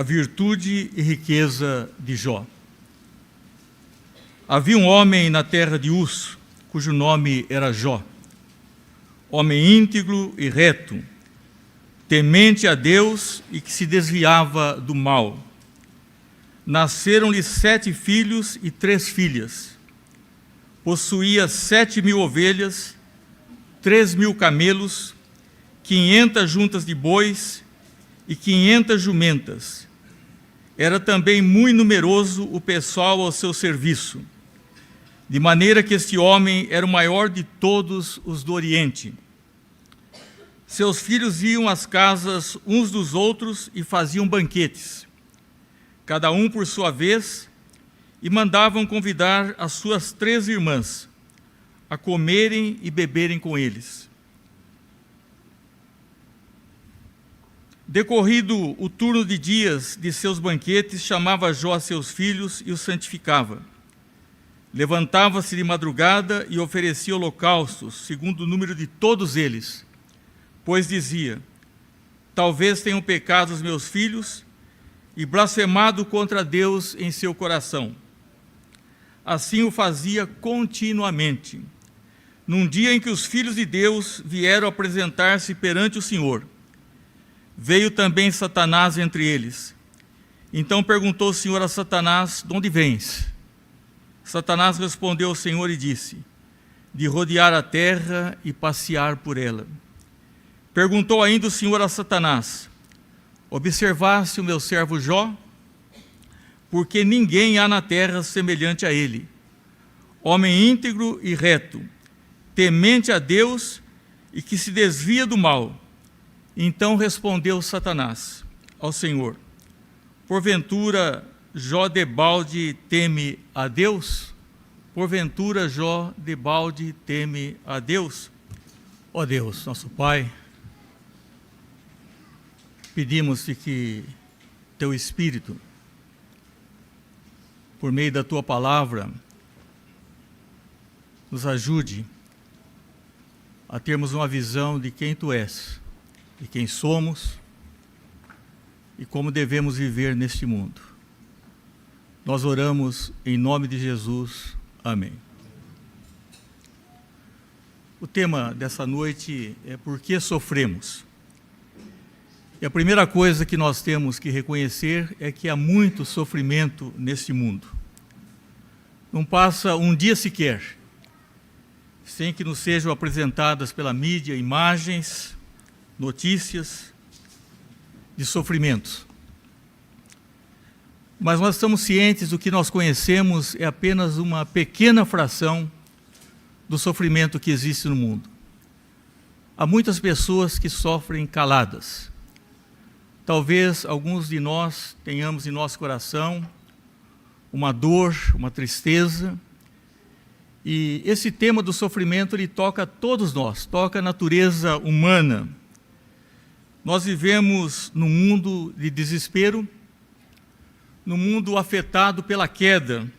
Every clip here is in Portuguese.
a virtude e riqueza de Jó. Havia um homem na terra de Uz, cujo nome era Jó, homem íntegro e reto, temente a Deus e que se desviava do mal. Nasceram-lhe 7 filhos e 3 filhas. Possuía 7.000 ovelhas, 3.000 camelos, 500 juntas de bois e 500 jumentas. Era também muito numeroso o pessoal ao seu serviço, de maneira que este homem era o maior de todos os do Oriente. Seus filhos iam às casas uns dos outros e faziam banquetes, cada um por sua vez, e mandavam convidar as suas 3 irmãs a comerem e beberem com eles. Decorrido o turno de dias de seus banquetes, chamava Jó a seus filhos e os santificava. Levantava-se de madrugada e oferecia holocaustos, segundo o número de todos eles, pois dizia: talvez tenham pecado os meus filhos e blasfemado contra Deus em seu coração. Assim o fazia continuamente. Num dia em que os filhos de Deus vieram apresentar-se perante o Senhor, veio também Satanás entre eles. Então perguntou o Senhor a Satanás: de onde vens? Satanás respondeu ao Senhor e disse: de rodear a terra e passear por ela. Perguntou ainda o Senhor a Satanás: observaste o meu servo Jó? Porque ninguém há na terra semelhante a ele, homem íntegro e reto, temente a Deus e que se desvia do mal. Então respondeu Satanás ao Senhor: porventura Jó debalde teme a Deus? Porventura Jó debalde teme a Deus? Ó Deus, nosso Pai, pedimos-te que teu Espírito, por meio da tua palavra, nos ajude a termos uma visão de quem tu és, de quem somos e como devemos viver neste mundo. Nós oramos em nome de Jesus. Amém. O tema dessa noite é por que sofremos. E a primeira coisa que nós temos que reconhecer é que há muito sofrimento neste mundo. Não passa um dia sequer sem que nos sejam apresentadas pela mídia imagens, notícias de sofrimentos. Mas nós estamos cientes do que nós conhecemos é apenas uma pequena fração do sofrimento que existe no mundo. Há muitas pessoas que sofrem caladas. Talvez alguns de nós tenhamos em nosso coração uma dor, uma tristeza, e esse tema do sofrimento, ele toca a todos nós, toca a natureza humana. Nós vivemos num mundo de desespero, num mundo afetado pela queda,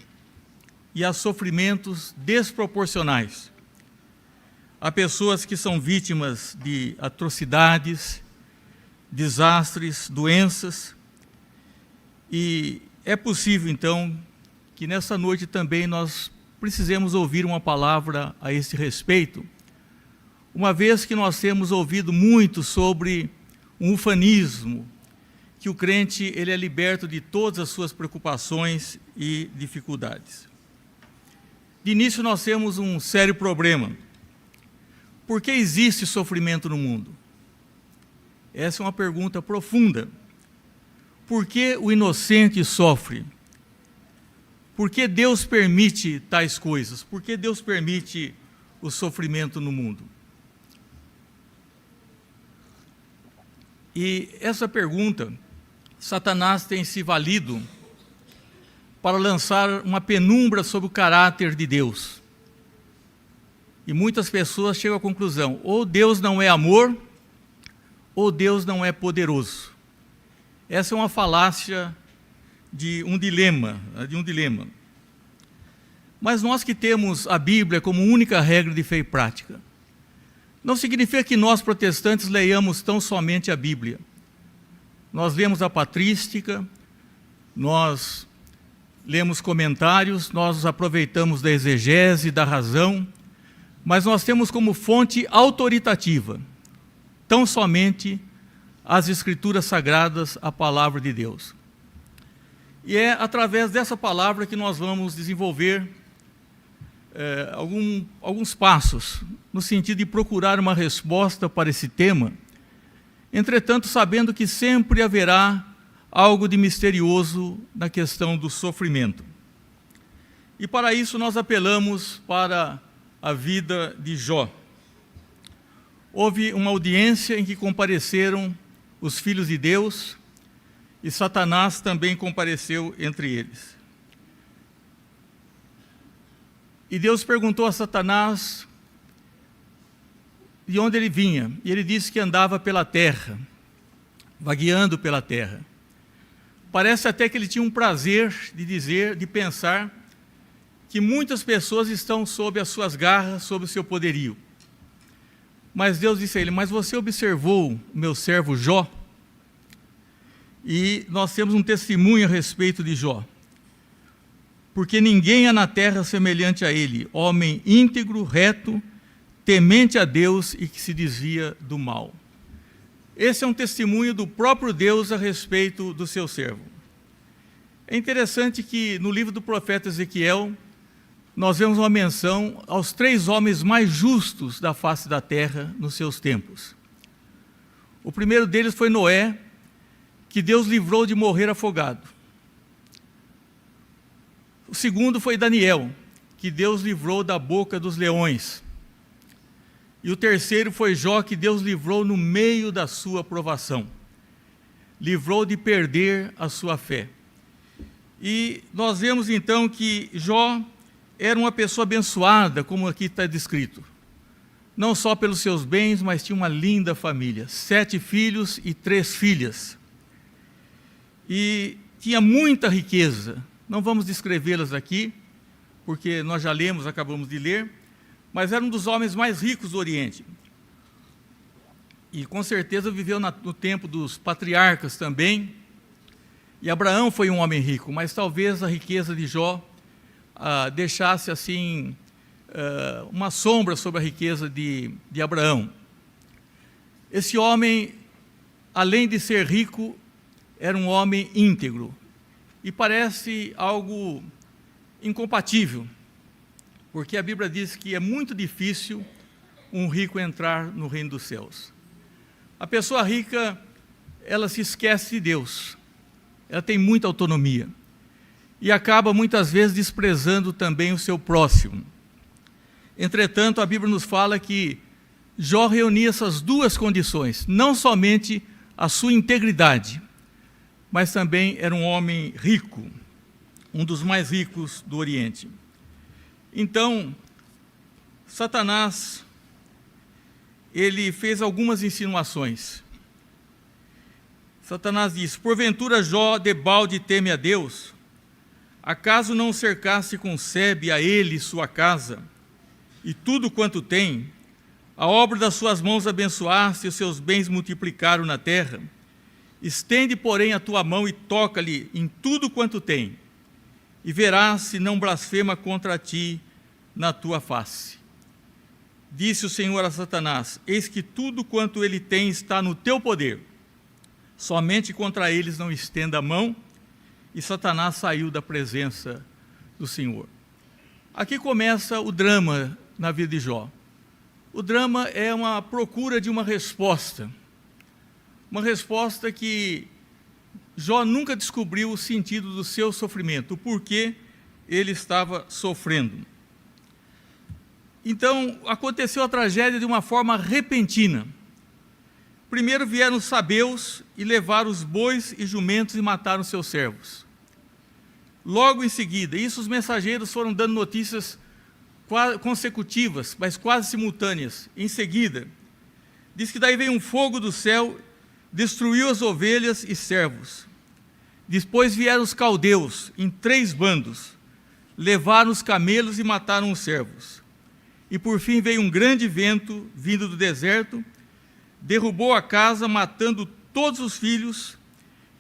e há sofrimentos desproporcionais. Há pessoas que são vítimas de atrocidades, desastres, doenças, e é possível, então, que nessa noite também nós precisemos ouvir uma palavra a esse respeito, uma vez que nós temos ouvido muito sobre um ufanismo, que o crente ele é liberto de todas as suas preocupações e dificuldades. De início nós temos um sério problema. Por que existe sofrimento no mundo? Essa é uma pergunta profunda. Por que o inocente sofre? Por que Deus permite tais coisas? Por que Deus permite o sofrimento no mundo? E essa pergunta, Satanás tem se valido para lançar uma penumbra sobre o caráter de Deus. E muitas pessoas chegam à conclusão: ou Deus não é amor, ou Deus não é poderoso. Essa é uma falácia de um dilema. Mas nós que temos a Bíblia como única regra de fé e prática, não significa que nós protestantes leiamos tão somente a Bíblia. nós lemos a patrística, nós lemos comentários, nós aproveitamos da exegese, da razão, mas nós temos como fonte autoritativa, tão somente as Escrituras Sagradas, a Palavra de Deus. E é através dessa palavra que nós vamos desenvolver alguns passos, no sentido de procurar uma resposta para esse tema, entretanto, sabendo que sempre haverá algo de misterioso na questão do sofrimento. E para isso nós apelamos para a vida de Jó. Houve uma audiência em que compareceram os filhos de Deus, e Satanás também compareceu entre eles. E Deus perguntou a Satanás de onde ele vinha, e ele disse que andava pela terra, vagueando pela terra. Parece até que ele tinha um prazer de pensar que muitas pessoas estão sob as suas garras, sob o seu poderio. Mas Deus disse a ele: mas você observou o meu servo Jó? E nós temos um testemunho a respeito de Jó. Porque ninguém há na terra semelhante a ele, homem íntegro, reto, temente a Deus e que se desvia do mal. Esse é um testemunho do próprio Deus a respeito do seu servo. É interessante que no livro do profeta Ezequiel, nós vemos uma menção aos 3 homens mais justos da face da terra nos seus tempos. O primeiro deles foi Noé, que Deus livrou de morrer afogado. O segundo foi Daniel, que Deus livrou da boca dos leões. E o terceiro foi Jó, que Deus livrou no meio da sua provação. Livrou de perder a sua fé. E nós vemos então que Jó era uma pessoa abençoada, como aqui está descrito. Não só pelos seus bens, mas tinha uma linda família. 7 filhos e 3 filhas. E tinha muita riqueza. Não vamos descrevê-las aqui, porque nós já lemos, acabamos de ler, mas era um dos homens mais ricos do Oriente. E com certeza viveu no tempo dos patriarcas também. E Abraão foi um homem rico, mas talvez a riqueza de Jó deixasse assim uma sombra sobre a riqueza de Abraão. Esse homem, além de ser rico, era um homem íntegro. E parece algo incompatível, porque a Bíblia diz que é muito difícil um rico entrar no reino dos céus. A pessoa rica, ela se esquece de Deus, ela tem muita autonomia, e acaba muitas vezes desprezando também o seu próximo. Entretanto, a Bíblia nos fala que Jó reunia essas 2 condições, não somente a sua integridade, mas também era um homem rico, um dos mais ricos do Oriente. Então, Satanás, ele fez algumas insinuações. Satanás disse: porventura Jó debalde teme a Deus? Acaso não cercasse com sebe a ele sua casa, e tudo quanto tem? A obra das suas mãos abençoaste, e os seus bens multiplicaram na terra. Estende, porém, a tua mão e toca-lhe em tudo quanto tem, e verás se não blasfema contra ti na tua face. Disse o Senhor a Satanás: eis que tudo quanto ele tem está no teu poder, somente contra eles não estenda a mão. E Satanás saiu da presença do Senhor. Aqui começa o drama na vida de Jó. O drama é uma procura de uma resposta que Jó nunca descobriu o sentido do seu sofrimento, o porquê ele estava sofrendo. Então, aconteceu a tragédia de uma forma repentina. Primeiro vieram os sabeus e levaram os bois e jumentos e mataram seus servos. Logo em seguida, os mensageiros foram dando notícias consecutivas, mas quase simultâneas. Em seguida, diz que daí veio um fogo do céu, destruiu as ovelhas e servos. Depois vieram os caldeus, em 3 bandos, levaram os camelos e mataram os servos. E por fim veio um grande vento, vindo do deserto, derrubou a casa, matando todos os filhos,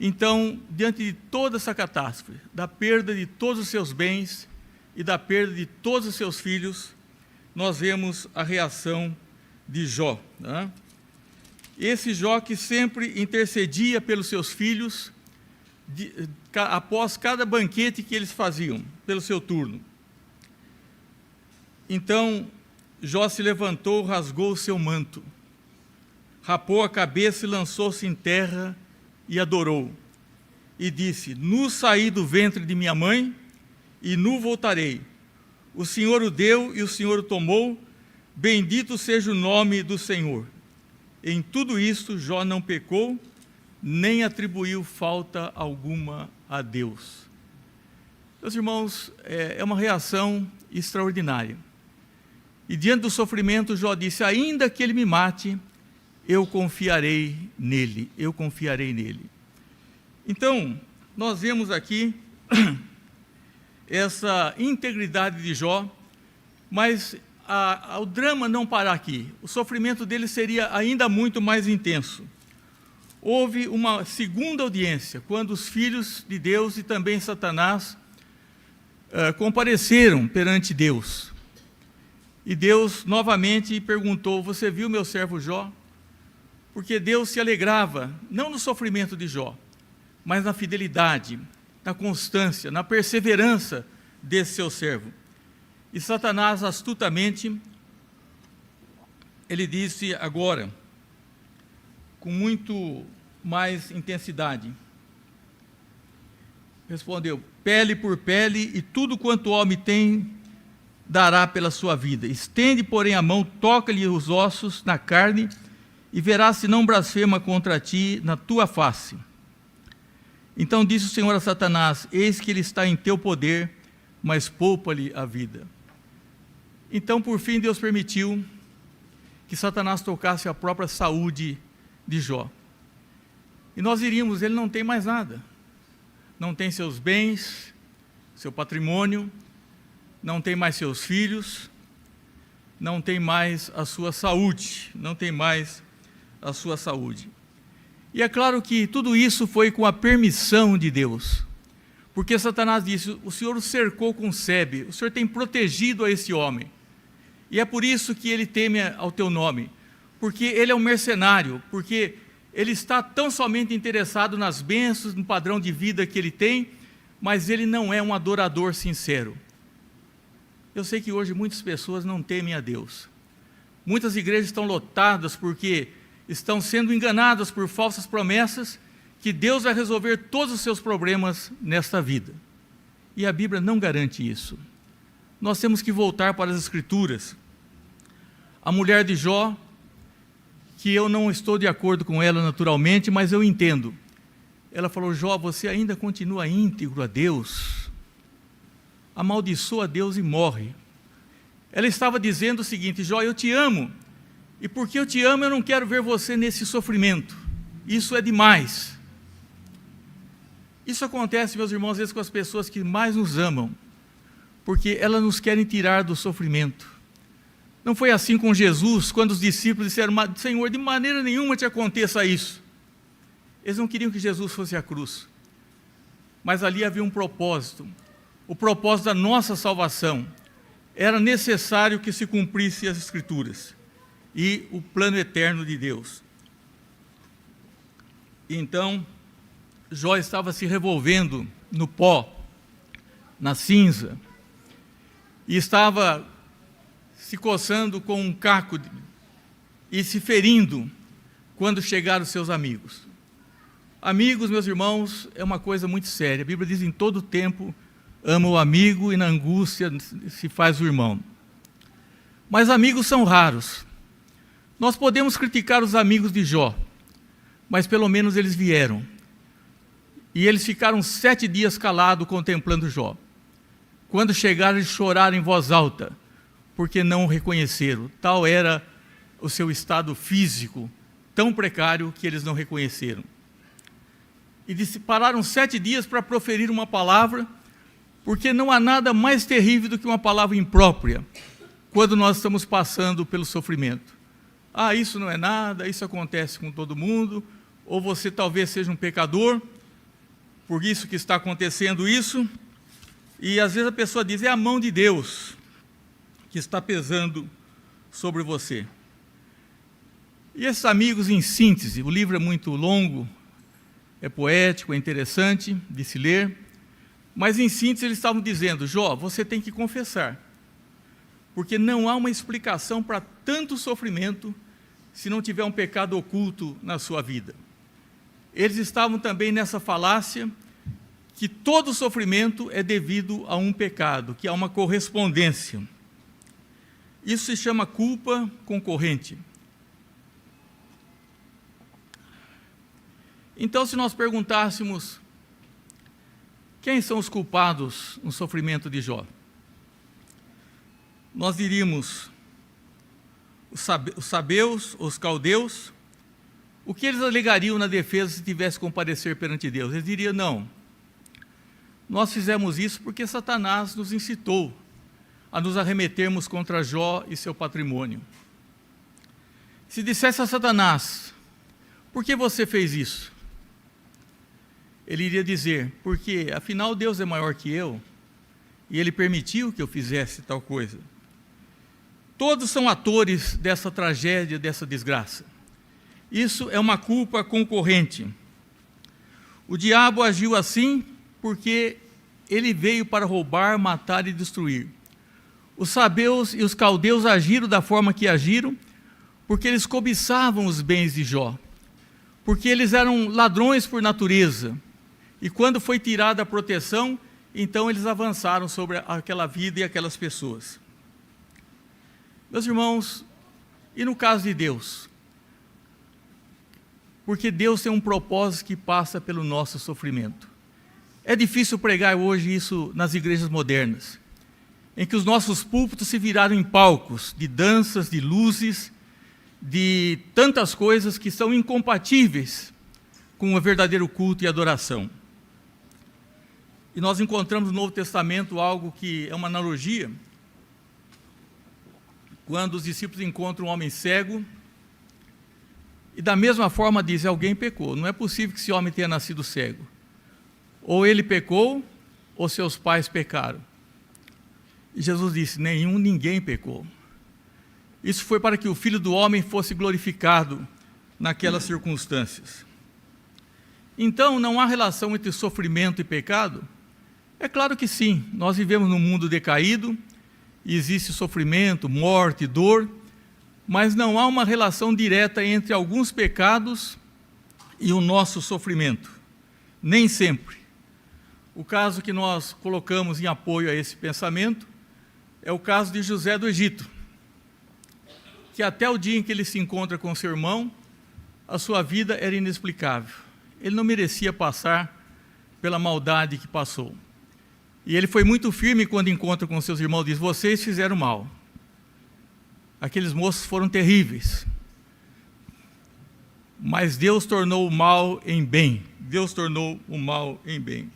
Então, diante de toda essa catástrofe, da perda de todos os seus bens e da perda de todos os seus filhos, nós vemos a reação de Jó, né? Esse Jó que sempre intercedia pelos seus filhos, após cada banquete que eles faziam, pelo seu turno. Então, Jó se levantou, rasgou o seu manto, rapou a cabeça e lançou-se em terra e adorou. E disse: nu saí do ventre de minha mãe, e nu voltarei. O Senhor o deu e o Senhor o tomou, bendito seja o nome do Senhor. Em tudo isto, Jó não pecou, nem atribuiu falta alguma a Deus. Meus irmãos, é uma reação extraordinária. E diante do sofrimento, Jó disse: ainda que ele me mate, eu confiarei nele, eu confiarei nele. Então, nós vemos aqui essa integridade de Jó, mas o drama não para aqui. O sofrimento dele seria ainda muito mais intenso. Houve uma segunda audiência, quando os filhos de Deus e também Satanás compareceram perante Deus. E Deus novamente perguntou: você viu meu servo Jó? Porque Deus se alegrava, não no sofrimento de Jó, mas na fidelidade, na constância, na perseverança desse seu servo. E Satanás, astutamente, ele disse agora, com muito mais intensidade, respondeu: pele por pele, e tudo quanto o homem tem, dará pela sua vida. Estende, porém, a mão, toca-lhe os ossos na carne, e verás se não blasfema contra ti na tua face. Então disse o Senhor a Satanás: eis que ele está em teu poder, mas poupa-lhe a vida. Então, por fim, Deus permitiu que Satanás tocasse a própria saúde de Jó. E nós diríamos: ele não tem mais nada. Não tem seus bens, seu patrimônio, não tem mais seus filhos, não tem mais a sua saúde, não tem mais a sua saúde. E é claro que tudo isso foi com a permissão de Deus, porque Satanás disse: o Senhor o cercou com sebe, o Senhor tem protegido a esse homem, e é por isso que ele teme ao teu nome, porque ele é um mercenário, porque ele está tão somente interessado nas bênçãos, no padrão de vida que ele tem, mas ele não é um adorador sincero. Eu sei que hoje muitas pessoas não temem a Deus. Muitas igrejas estão lotadas porque estão sendo enganadas por falsas promessas que Deus vai resolver todos os seus problemas nesta vida. E a Bíblia não garante isso. Nós temos que voltar para as Escrituras. A mulher de Jó, que eu não estou de acordo com ela naturalmente, mas eu entendo. Ela falou: Jó, você ainda continua íntegro a Deus? Amaldiçoa a Deus e morre. Ela estava dizendo o seguinte: Jó, eu te amo, e porque eu te amo, eu não quero ver você nesse sofrimento. Isso é demais. Isso acontece, meus irmãos, às vezes com as pessoas que mais nos amam, porque elas nos querem tirar do sofrimento. Não foi assim com Jesus, quando os discípulos disseram: Senhor, de maneira nenhuma te aconteça isso. Eles não queriam que Jesus fosse à cruz, mas ali havia um propósito, o propósito da nossa salvação. Era necessário que se cumprisse as Escrituras e o plano eterno de Deus. Então, Jó estava se revolvendo no pó, na cinza, e estava se coçando com um caco e se ferindo quando chegaram os seus amigos. Amigos, meus irmãos, é uma coisa muito séria. A Bíblia diz: em todo tempo ama o amigo, e na angústia se faz o irmão. Mas amigos são raros. Nós podemos criticar os amigos de Jó, mas pelo menos eles vieram. E eles ficaram 7 dias calados contemplando Jó. Quando chegaram, eles choraram em voz alta, porque não o reconheceram. Tal era o seu estado físico, tão precário que eles não reconheceram. E pararam 7 dias para proferir uma palavra, porque não há nada mais terrível do que uma palavra imprópria, quando nós estamos passando pelo sofrimento. Isso não é nada, isso acontece com todo mundo, ou você talvez seja um pecador, por isso que está acontecendo isso, e às vezes a pessoa diz, é a mão de Deus que está pesando sobre você. E esses amigos, em síntese, o livro é muito longo, é poético, é interessante de se ler, mas em síntese eles estavam dizendo, Jó, você tem que confessar, porque não há uma explicação para tanto sofrimento se não tiver um pecado oculto na sua vida. Eles estavam também nessa falácia que todo sofrimento é devido a um pecado, que há uma correspondência. Isso se chama culpa concorrente. Então, se nós perguntássemos quem são os culpados no sofrimento de Jó, nós diríamos os sabeus, os caldeus. O que eles alegariam na defesa se tivesse que comparecer perante Deus? Eles diriam, não, nós fizemos isso porque Satanás nos incitou a nos arremetermos contra Jó e seu patrimônio. Se dissesse a Satanás, por que você fez isso? Ele iria dizer, porque afinal Deus é maior que eu, e Ele permitiu que eu fizesse tal coisa. Todos são atores dessa tragédia, dessa desgraça. Isso é uma culpa concorrente. O diabo agiu assim porque ele veio para roubar, matar e destruir. Os sabeus e os caldeus agiram da forma que agiram porque eles cobiçavam os bens de Jó, porque eles eram ladrões por natureza, e quando foi tirada a proteção, então eles avançaram sobre aquela vida e aquelas pessoas. Meus irmãos, e no caso de Deus? Porque Deus tem um propósito que passa pelo nosso sofrimento. É difícil pregar hoje isso nas igrejas modernas, em que os nossos púlpitos se viraram em palcos de danças, de luzes, de tantas coisas que são incompatíveis com o verdadeiro culto e adoração. E nós encontramos no Novo Testamento algo que é uma analogia, quando os discípulos encontram um homem cego, e da mesma forma dizem, alguém pecou, não é possível que esse homem tenha nascido cego. Ou ele pecou, ou seus pais pecaram. E Jesus disse, ninguém pecou. Isso foi para que o Filho do Homem fosse glorificado naquelas circunstâncias. Então, não há relação entre sofrimento e pecado? É claro que sim, nós vivemos num mundo decaído, e existe sofrimento, morte, dor, mas não há uma relação direta entre alguns pecados e o nosso sofrimento, nem sempre. O caso que nós colocamos em apoio a esse pensamento é o caso de José do Egito, que até o dia em que ele se encontra com seu irmão, a sua vida era inexplicável. Ele não merecia passar pela maldade que passou. E ele foi muito firme quando encontra com seus irmãos, diz, vocês fizeram mal. Aqueles moços foram terríveis. Mas Deus tornou o mal em bem. Deus tornou o mal em bem.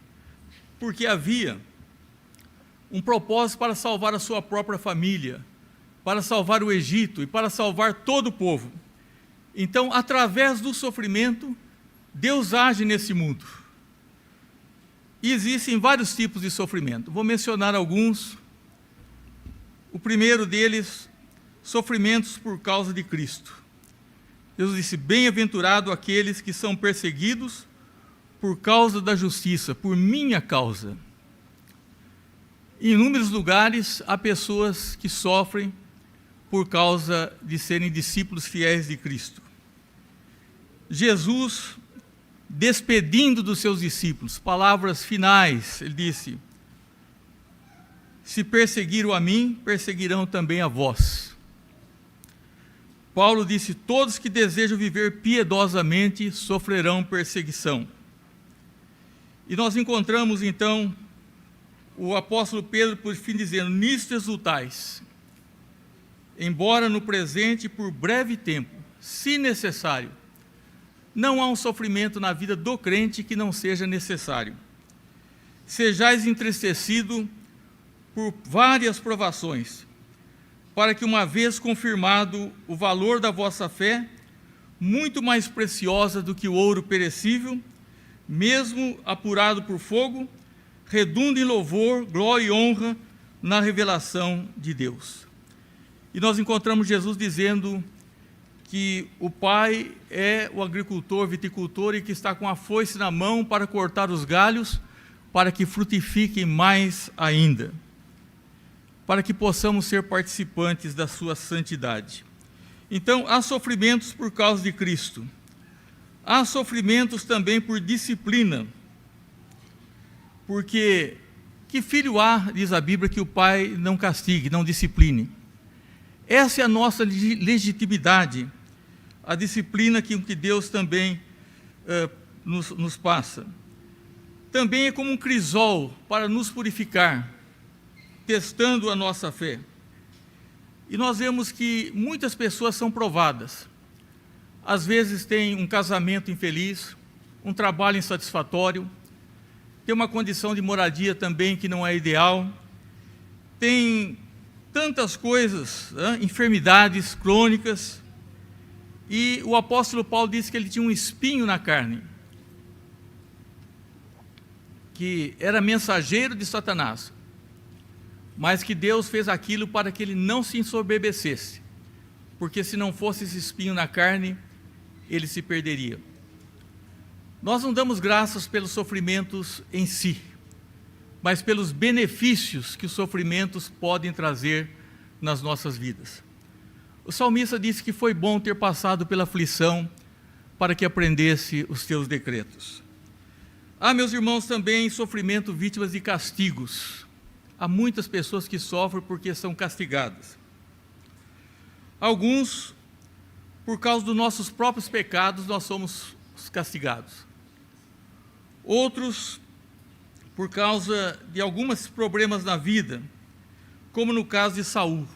Porque havia um propósito para salvar a sua própria família, para salvar o Egito e para salvar todo o povo. Então, através do sofrimento, Deus age nesse mundo. E existem vários tipos de sofrimento. Vou mencionar alguns. O primeiro deles, sofrimentos por causa de Cristo. Jesus disse, bem-aventurado aqueles que são perseguidos por causa da justiça, por minha causa. Em inúmeros lugares, há pessoas que sofrem por causa de serem discípulos fiéis de Cristo. Jesus, despedindo dos seus discípulos, palavras finais, ele disse, se perseguiram a mim, perseguirão também a vós. Paulo disse, todos que desejam viver piedosamente sofrerão perseguição. E nós encontramos então o apóstolo Pedro por fim dizendo, nisto exultais, embora no presente por breve tempo, se necessário. Não há um sofrimento na vida do crente que não seja necessário. Sejais entristecido por várias provações, para que uma vez confirmado o valor da vossa fé, muito mais preciosa do que o ouro perecível, mesmo apurado por fogo, redunda em louvor, glória e honra na revelação de Deus. E nós encontramos Jesus dizendo que o Pai é o agricultor, viticultor, e que está com a foice na mão para cortar os galhos, para que frutifiquem mais ainda, para que possamos ser participantes da sua santidade. Então, há sofrimentos por causa de Cristo. Há sofrimentos também por disciplina, porque que filho há, diz a Bíblia, que o pai não castigue, não discipline? Essa é a nossa legitimidade, a disciplina que Deus também nos passa. Também é como um crisol para nos purificar, testando a nossa fé. E nós vemos que muitas pessoas são provadas. Às vezes tem um casamento infeliz, um trabalho insatisfatório, tem uma condição de moradia também que não é ideal, tem tantas coisas, enfermidades crônicas, e o apóstolo Paulo disse que ele tinha um espinho na carne, que era mensageiro de Satanás, mas que Deus fez aquilo para que ele não se ensoberbecesse, porque se não fosse esse espinho na carne, ele se perderia. Nós não damos graças pelos sofrimentos em si, mas pelos benefícios que os sofrimentos podem trazer nas nossas vidas. O salmista disse que foi bom ter passado pela aflição para que aprendesse os teus decretos. Há, meus irmãos, também sofrimento vítimas de castigos. Há muitas pessoas que sofrem porque são castigadas. Alguns, por causa dos nossos próprios pecados, nós somos castigados. Outros, por causa de alguns problemas na vida, como no caso de Saul.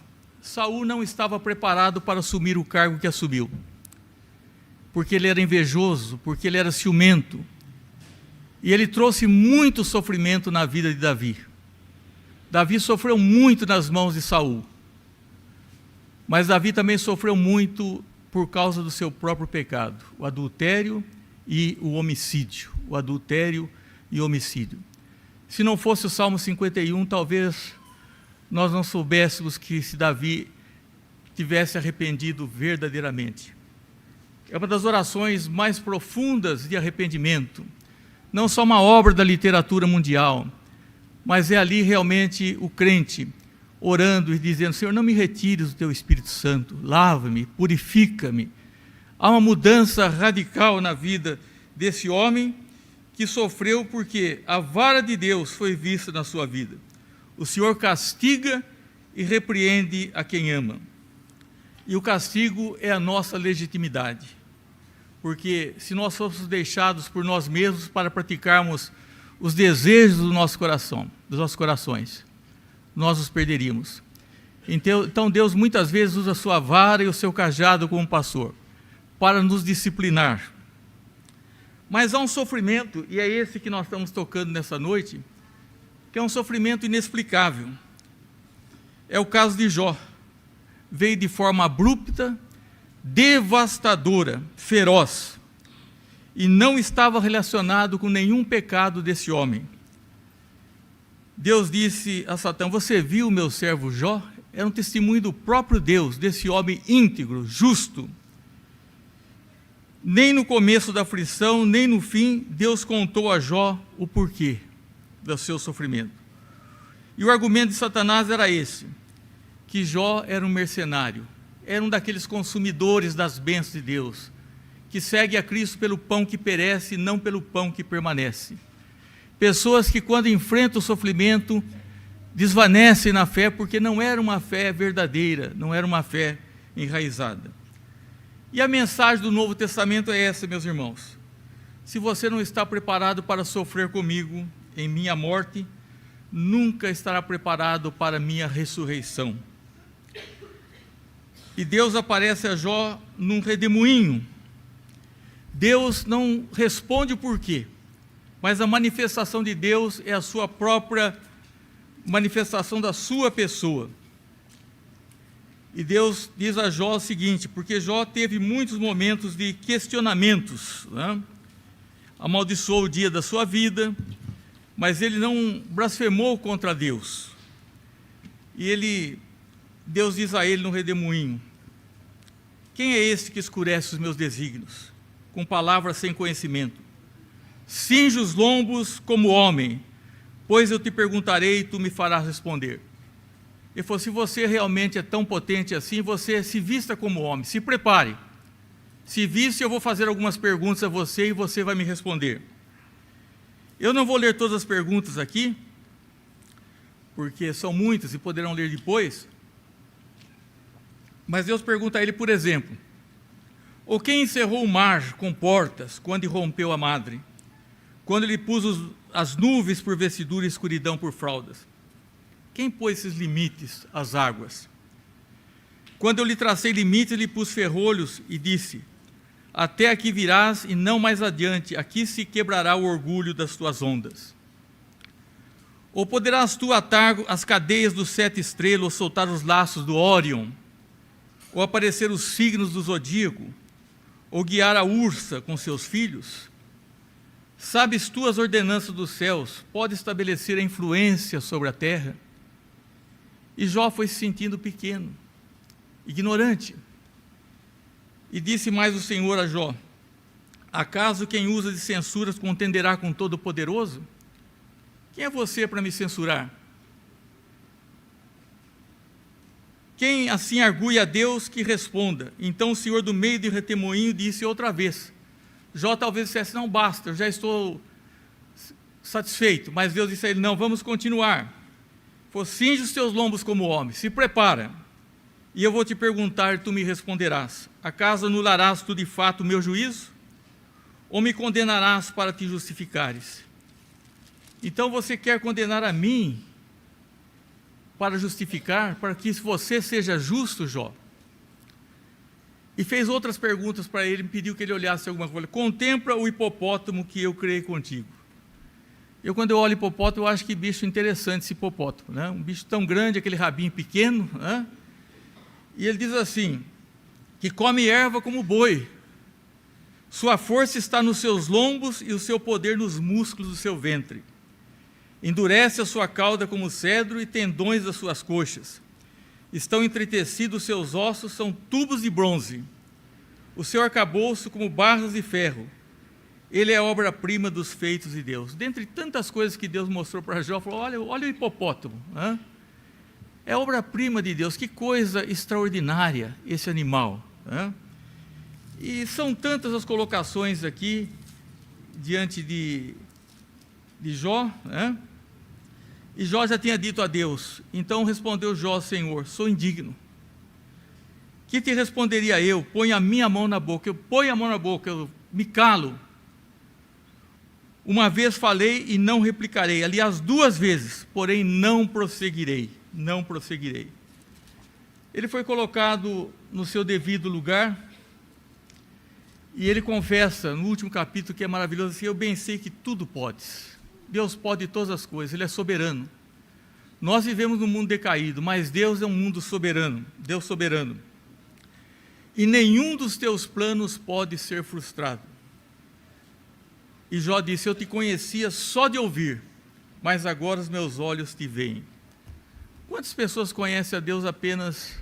Saul não estava preparado para assumir o cargo que assumiu, porque ele era invejoso, porque ele era ciumento, e ele trouxe muito sofrimento na vida de Davi. Davi sofreu muito nas mãos de Saul, mas Davi também sofreu muito por causa do seu próprio pecado, o adultério e o homicídio, o adultério e o homicídio. Se não fosse o Salmo 51, talvez nós não soubéssemos que se Davi tivesse arrependido verdadeiramente. É uma das orações mais profundas de arrependimento, não só uma obra da literatura mundial, mas é ali realmente o crente orando e dizendo: Senhor, não me retires o teu Espírito Santo, lava-me, purifica-me. Há uma mudança radical na vida desse homem que sofreu porque a vara de Deus foi vista na sua vida. O Senhor castiga e repreende a quem ama. E o castigo é a nossa legitimidade, porque se nós fôssemos deixados por nós mesmos para praticarmos os desejos do nosso coração, dos nossos corações, nós os perderíamos. Então Deus muitas vezes usa a sua vara e o seu cajado como pastor, para nos disciplinar. Mas há um sofrimento, e é esse que nós estamos tocando nessa noite, que é um sofrimento inexplicável. É o caso de Jó. Veio de forma abrupta, devastadora, feroz, e não estava relacionado com nenhum pecado desse homem. Deus disse a Satã: você viu o meu servo Jó? Era um testemunho do próprio Deus, desse homem íntegro, justo. Nem no começo da aflição, nem no fim, Deus contou a Jó o porquê do seu sofrimento. E o argumento de Satanás era esse, que Jó era um mercenário, era um daqueles consumidores das bênçãos de Deus, que segue a Cristo pelo pão que perece e não pelo pão que permanece. Pessoas que, quando enfrentam o sofrimento, desvanecem na fé, porque não era uma fé verdadeira, não era uma fé enraizada. E a mensagem do Novo Testamento é essa, meus irmãos: se você não está preparado para sofrer comigo em minha morte, nunca estará preparado para a minha ressurreição. E Deus aparece a Jó num redemoinho. Deus não responde o porquê, mas a manifestação de Deus é a sua própria manifestação da sua pessoa. E Deus diz a Jó o seguinte, porque Jó teve muitos momentos de questionamentos, né? amaldiçoou o dia da sua vida, mas ele não blasfemou contra Deus. E Deus diz a ele no redemoinho: quem é este que escurece os meus desígnios, com palavras sem conhecimento? Cinge os lombos como homem, pois eu te perguntarei e tu me farás responder. Ele falou: se você realmente é tão potente assim, você se vista como homem, se prepare. Se viste, eu vou fazer algumas perguntas a você e você vai me responder. Eu não vou ler todas as perguntas aqui, porque são muitas e poderão ler depois. Mas Deus pergunta a ele, por exemplo: ou quem encerrou o mar com portas, quando irrompeu a madre? Quando ele pôs as nuvens por vestidura e escuridão por fraldas? Quem pôs esses limites às águas? Quando eu lhe tracei limites, lhe pus ferrolhos e disse: até aqui virás e não mais adiante, aqui se quebrará o orgulho das tuas ondas. Ou poderás tu atar as cadeias dos 7 estrelas, ou soltar os laços do Órion, ou aparecer os signos do zodíaco, ou guiar a ursa com seus filhos? Sabes tu as ordenanças dos céus, pode estabelecer a influência sobre a terra? E Jó foi se sentindo pequeno, ignorante. E disse mais o Senhor a Jó: acaso quem usa de censuras contenderá com Todo-Poderoso? Quem é você para me censurar? Quem assim argui a Deus, que responda. Então o Senhor do meio de redemoinho disse outra vez. Jó talvez dissesse: não basta, eu já estou satisfeito. Mas Deus disse a ele: não, vamos continuar. Cinge os teus lombos como homem, se prepara, e eu vou te perguntar e tu me responderás. Acaso anularás tu de fato o meu juízo? Ou me condenarás para te justificares? Então você quer condenar a mim para justificar, para que você seja justo, Jó? E fez outras perguntas para ele, me pediu que ele olhasse alguma coisa. Contempla o hipopótamo que eu criei contigo. Quando eu olho hipopótamo, eu acho que bicho interessante esse hipopótamo, né? Um bicho tão grande, aquele rabinho pequeno, né? E ele diz assim, que come erva como boi, sua força está nos seus lombos e o seu poder nos músculos do seu ventre. Endurece a sua cauda como cedro e tendões das suas coxas. Estão entretecidos os seus ossos, são tubos de bronze. O seu arcabouço como barras de ferro. Ele é a obra-prima dos feitos de Deus. Dentre tantas coisas que Deus mostrou para Jó, falou: olha o hipopótamo. Hein? É obra-prima de Deus, que coisa extraordinária esse animal. Hein? E são tantas as colocações aqui, diante de Jó, né? E Jó já tinha dito a Deus. Então respondeu Jó: Senhor, sou indigno. Que te responderia eu? Põe a minha mão na boca. Eu ponho a mão na boca, eu me calo. Uma vez falei e não replicarei. Aliás, 2 vezes, porém não prosseguirei. Não prosseguirei. Ele foi colocado no seu devido lugar. E ele confessa no último capítulo, que é maravilhoso, assim: eu bem sei que tudo podes. Deus pode todas as coisas, Ele é soberano. Nós vivemos num mundo decaído, mas Deus é um mundo soberano, Deus soberano. E nenhum dos teus planos pode ser frustrado. E Jó disse: eu te conhecia só de ouvir, mas agora os meus olhos te veem. Quantas pessoas conhecem a Deus apenas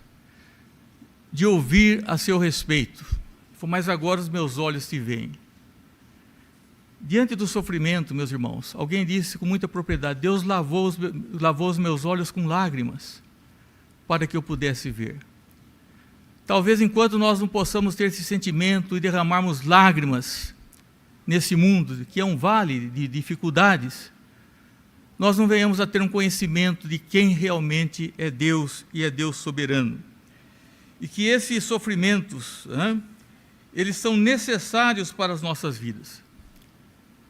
de ouvir a seu respeito? Mas agora os meus olhos te veem. Diante do sofrimento, meus irmãos, alguém disse com muita propriedade: Deus lavou os meus olhos com lágrimas, para que eu pudesse ver. Talvez enquanto nós não possamos ter esse sentimento e derramarmos lágrimas nesse mundo, que é um vale de dificuldades, nós não venhamos a ter um conhecimento de quem realmente é Deus e é Deus soberano. E que esses sofrimentos, eles são necessários para as nossas vidas.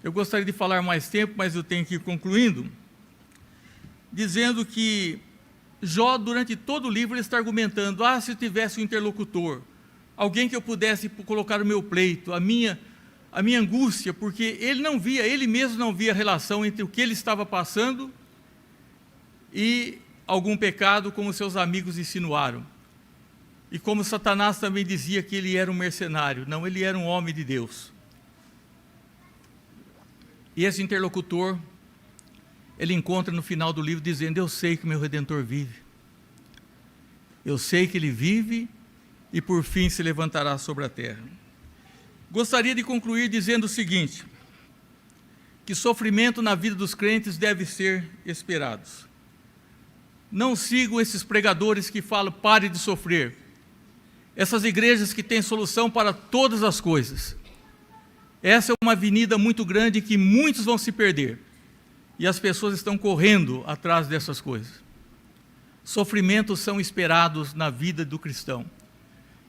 Eu gostaria de falar mais tempo, mas eu tenho que ir concluindo, dizendo que Jó, durante todo o livro, ele está argumentando: se eu tivesse um interlocutor, alguém que eu pudesse colocar o meu pleito, a minha angústia, porque ele mesmo não via a relação entre o que ele estava passando e algum pecado, como seus amigos insinuaram. E como Satanás também dizia que ele era um mercenário. Não, ele era um homem de Deus. E esse interlocutor, ele encontra no final do livro dizendo: eu sei que o meu Redentor vive. Eu sei que ele vive e por fim se levantará sobre a terra. Gostaria de concluir dizendo o seguinte: que sofrimento na vida dos crentes deve ser esperado. Não sigam esses pregadores que falam: pare de sofrer. Essas igrejas que têm solução para todas as coisas. Essa é uma avenida muito grande que muitos vão se perder. E as pessoas estão correndo atrás dessas coisas. Sofrimentos são esperados na vida do cristão.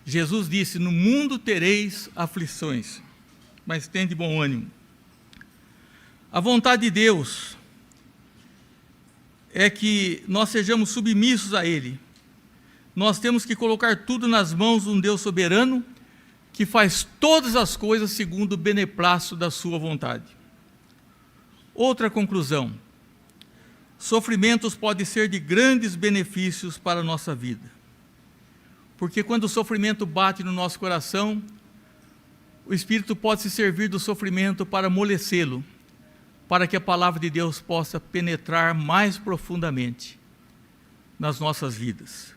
Jesus disse: no mundo tereis aflições, mas tende bom ânimo. A vontade de Deus é que nós sejamos submissos a Ele. Nós temos que colocar tudo nas mãos de um Deus soberano, que faz todas as coisas segundo o beneplácito da sua vontade. Outra conclusão: sofrimentos podem ser de grandes benefícios para a nossa vida. Porque quando o sofrimento bate no nosso coração, o Espírito pode se servir do sofrimento para amolecê-lo, para que a palavra de Deus possa penetrar mais profundamente nas nossas vidas.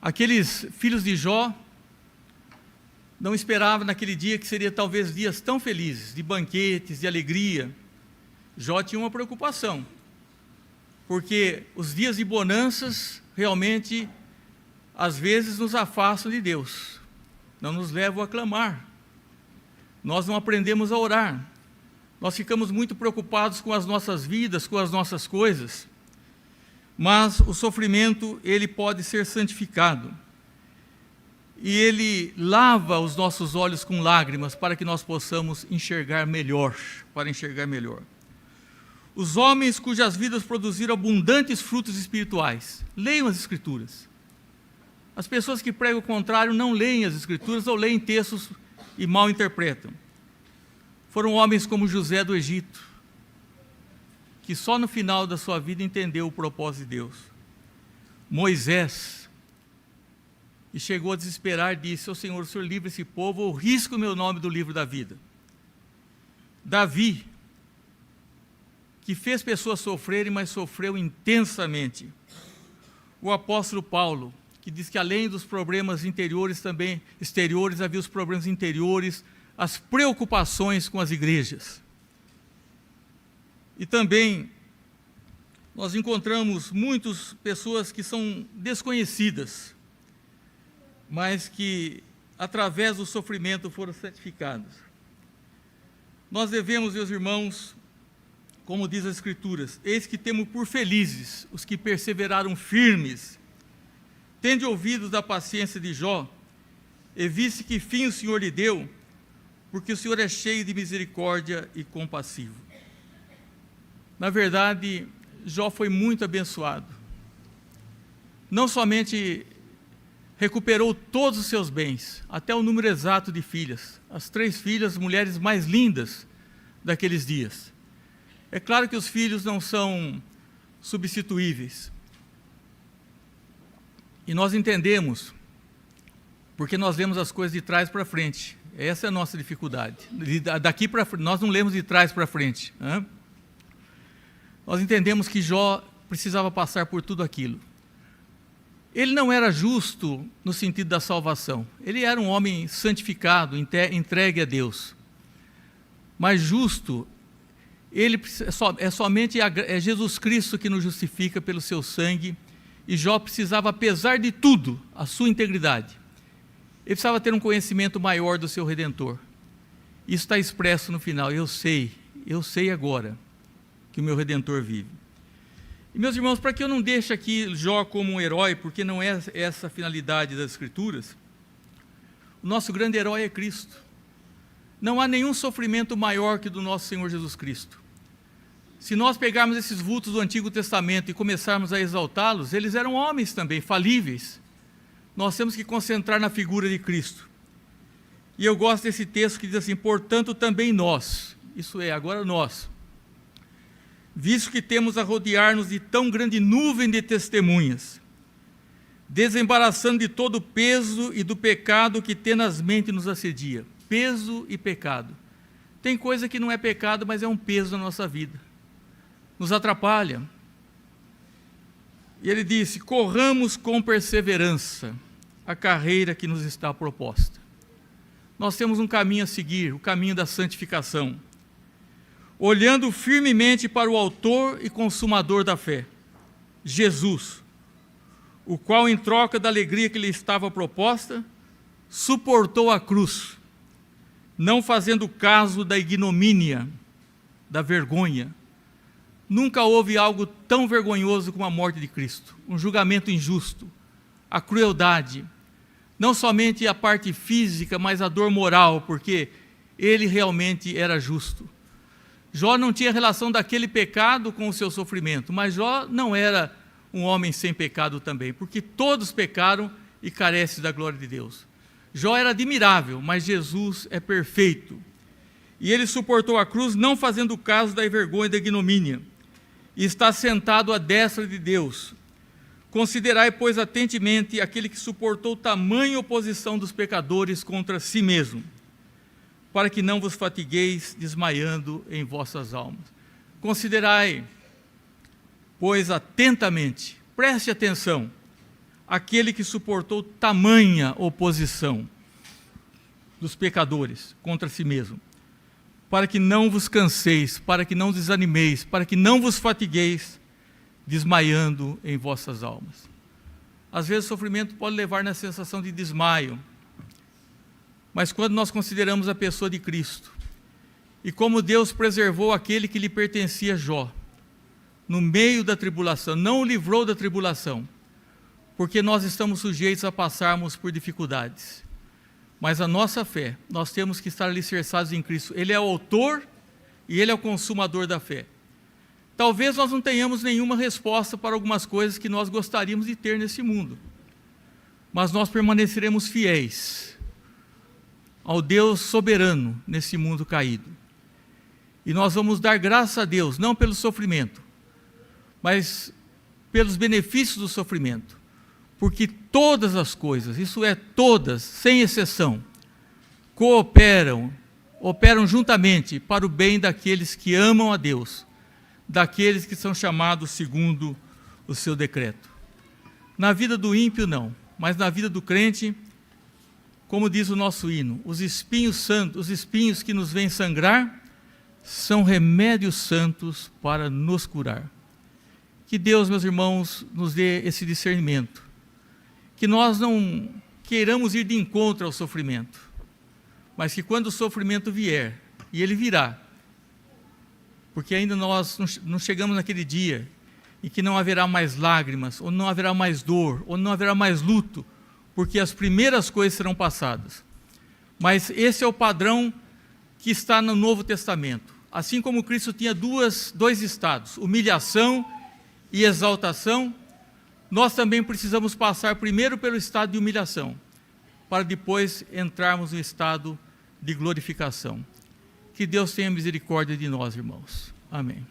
Aqueles filhos de Jó não esperavam naquele dia que seria talvez dias tão felizes, de banquetes, de alegria. Jó tinha uma preocupação, porque os dias de bonanças realmente, às vezes, nos afastam de Deus, não nos levam a clamar, nós não aprendemos a orar, nós ficamos muito preocupados com as nossas vidas, com as nossas coisas, mas o sofrimento, ele pode ser santificado, e ele lava os nossos olhos com lágrimas, para que nós possamos enxergar melhor, Os homens cujas vidas produziram abundantes frutos espirituais, leiam as Escrituras. As pessoas que pregam o contrário não leem as Escrituras ou leem textos e mal interpretam. Foram homens como José do Egito, que só no final da sua vida entendeu o propósito de Deus. Moisés, e chegou a desesperar e disse: ó Senhor, o Senhor livra esse povo ou risca o meu nome do livro da vida. Davi, que fez pessoas sofrerem, mas sofreu intensamente. O apóstolo Paulo, que diz que além dos problemas interiores, também exteriores, havia os problemas interiores, as preocupações com as igrejas. E também nós encontramos muitas pessoas que são desconhecidas, mas que através do sofrimento foram santificadas. Nós devemos, meus irmãos, como diz as Escrituras: eis que temos por felizes os que perseveraram firmes. Tende ouvidos da paciência de Jó, e viste que fim o Senhor lhe deu, porque o Senhor é cheio de misericórdia e compassivo. Na verdade, Jó foi muito abençoado. Não somente recuperou todos os seus bens, até o número exato de filhas, as 3 filhas, mulheres mais lindas daqueles dias. É claro que os filhos não são substituíveis. E nós entendemos, porque nós lemos as coisas de trás para frente. Essa é a nossa dificuldade. Daqui para frente, nós não lemos de trás para frente. Nós entendemos que Jó precisava passar por tudo aquilo. Ele não era justo no sentido da salvação. Ele era um homem santificado, entregue a Deus. Mas justo, somente Jesus Cristo que nos justifica pelo seu sangue. E Jó precisava, apesar de tudo, a sua integridade. Ele precisava ter um conhecimento maior do seu Redentor. Isso está expresso no final: eu sei agora que o meu Redentor vive. E, meus irmãos, para que eu não deixe aqui Jó como um herói, porque não é essa a finalidade das Escrituras, o nosso grande herói é Cristo. Não há nenhum sofrimento maior que o do nosso Senhor Jesus Cristo. Se nós pegarmos esses vultos do Antigo Testamento e começarmos a exaltá-los, eles eram homens também, falíveis. Nós temos que concentrar na figura de Cristo. E eu gosto desse texto que diz assim: portanto também nós, isso é, agora nós, visto que temos a rodear-nos de tão grande nuvem de testemunhas, desembaraçando de todo o peso e do pecado que tenazmente nos assedia. Peso e pecado. Tem coisa que não é pecado, mas é um peso na nossa vida. Nos atrapalha. E ele disse: corramos com perseverança a carreira que nos está proposta. Nós temos um caminho a seguir, o caminho da santificação, olhando firmemente para o autor e consumador da fé, Jesus, o qual, em troca da alegria que lhe estava proposta, suportou a cruz, não fazendo caso da ignomínia, da vergonha. Nunca houve algo tão vergonhoso como a morte de Cristo, um julgamento injusto, a crueldade, não somente a parte física, mas a dor moral, porque ele realmente era justo. Jó não tinha relação daquele pecado com o seu sofrimento, mas Jó não era um homem sem pecado também, porque todos pecaram e carecem da glória de Deus. Jó era admirável, mas Jesus é perfeito. E ele suportou a cruz, não fazendo caso da vergonha e da ignomínia, e está sentado à destra de Deus. Considerai, pois, atentamente aquele que suportou tamanha oposição dos pecadores contra si mesmo, para que não vos fatigueis desmaiando em vossas almas. Considerai, pois, atentamente, preste atenção, aquele que suportou tamanha oposição dos pecadores contra si mesmo, para que não vos canseis, para que não desanimeis, para que não vos fatigueis, desmaiando em vossas almas. Às vezes o sofrimento pode levar na sensação de desmaio, mas quando nós consideramos a pessoa de Cristo, e como Deus preservou aquele que lhe pertencia, Jó, no meio da tribulação, não o livrou da tribulação, porque nós estamos sujeitos a passarmos por dificuldades, mas a nossa fé, nós temos que estar alicerçados em Cristo. Ele é o autor e Ele é o consumador da fé. Talvez nós não tenhamos nenhuma resposta para algumas coisas que nós gostaríamos de ter nesse mundo, mas nós permaneceremos fiéis ao Deus soberano nesse mundo caído. E nós vamos dar graças a Deus, não pelo sofrimento, mas pelos benefícios do sofrimento, porque todas as coisas, isso é todas, sem exceção, operam juntamente para o bem daqueles que amam a Deus, daqueles que são chamados segundo o seu decreto. Na vida do ímpio não, mas na vida do crente, como diz o nosso hino, os espinhos santos, os espinhos que nos vêm sangrar, são remédios santos para nos curar. Que Deus, meus irmãos, nos dê esse discernimento, que nós não queiramos ir de encontro ao sofrimento, mas que quando o sofrimento vier, e ele virá, porque ainda nós não chegamos naquele dia em que não haverá mais lágrimas, ou não haverá mais dor, ou não haverá mais luto, porque as primeiras coisas serão passadas. Mas esse é o padrão que está no Novo Testamento. Assim como Cristo tinha dois estados, humilhação e exaltação, nós também precisamos passar primeiro pelo estado de humilhação, para depois entrarmos no estado de glorificação. Que Deus tenha misericórdia de nós, irmãos. Amém.